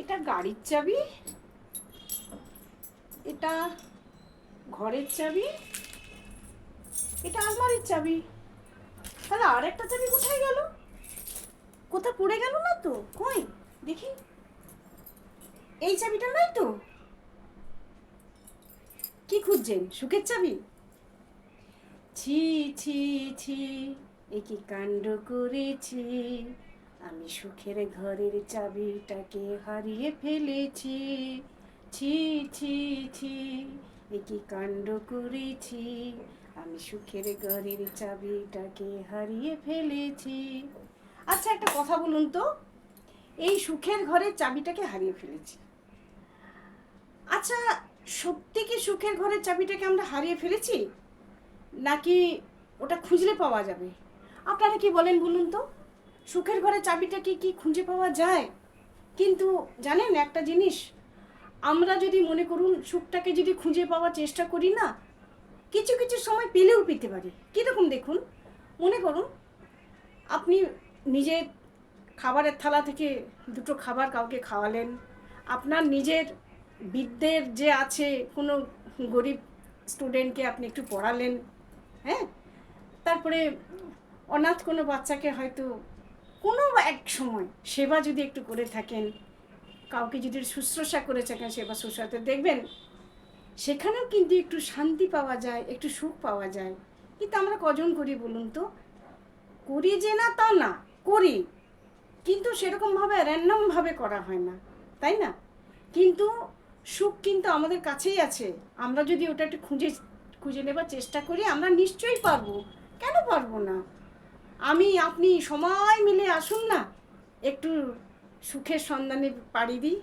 এটা গাড়ির চাবি, এটা ঘরের চাবি, এটা আলমারির চাবি। তাহলে আর একটা চাবি কোথায় গেল? কোথাও পড়ে গেল না তো? কই দেখি, এই চাবিটা নাই তো। কি খুঁজছেন? সুখের চাবি? ছি ছি ছি, এ কি কাণ্ড করেছি, আমি সুখের ঘরের চাবিটাকে হারিয়ে ফেলেছি। ছি ছি ছি, এ কি কাণ্ড করেছি, আমি সুখের ঘরের চাবিটাকে হারিয়ে ফেলেছি। আচ্ছা একটা কথা বলুন তো, এই সুখের ঘরের চাবিটাকে হারিয়ে ফেলেছি, আচ্ছা সত্যি কি সুখের ঘরের চাবিটাকে আমরা হারিয়ে ফেলেছি, নাকি ওটা খুঁজলে পাওয়া যাবে? আপনারা কি বলেন বলুন তো? সুখের ঘরের চাবিটাকে কি খুঁজে পাওয়া যায়? কিন্তু জানেন একটা জিনিস, আমরা যদি মনে করুন সুখটাকে যদি খুঁজে পাওয়ার চেষ্টা করি না, কিছু কিছু সময় পেলেও পেতে পারি। কীরকম দেখুন, মনে করুন আপনি নিজের খাবারের থালা থেকে দুটো খাবার কাউকে খাওয়ালেন, আপনার নিজের বিদ্যের যে আছে কোনো গরিব স্টুডেন্টকে আপনি একটু পড়ালেন, হ্যাঁ, তারপরে অনাথ কোনো বাচ্চাকে হয়তো কোনো এক সময় সেবা যদি একটু করে থাকেন, কাউকে যদি শুশ্রূষা করে থাকেন, সেবা শুশ্রূষাতে দেখবেন সেখানেও কিন্তু একটু শান্তি পাওয়া যায়, একটু সুখ পাওয়া যায়। কিন্তু আমরা কজন করি বলুন তো? করি যে না তা না, করি, কিন্তু সেরকমভাবে র্যান্ডমভাবে করা হয় না, তাই না? কিন্তু সুখ কিন্তু আমাদের কাছেই আছে, আমরা যদি ওটা একটু খুঁজে নেবার চেষ্টা করি আমরা নিশ্চয়ই পারবো। কেন পারবো না? আমি আপনি সবাই মিলে আসুন না, একটু সুখের সন্ধানে পাড়ি দিই।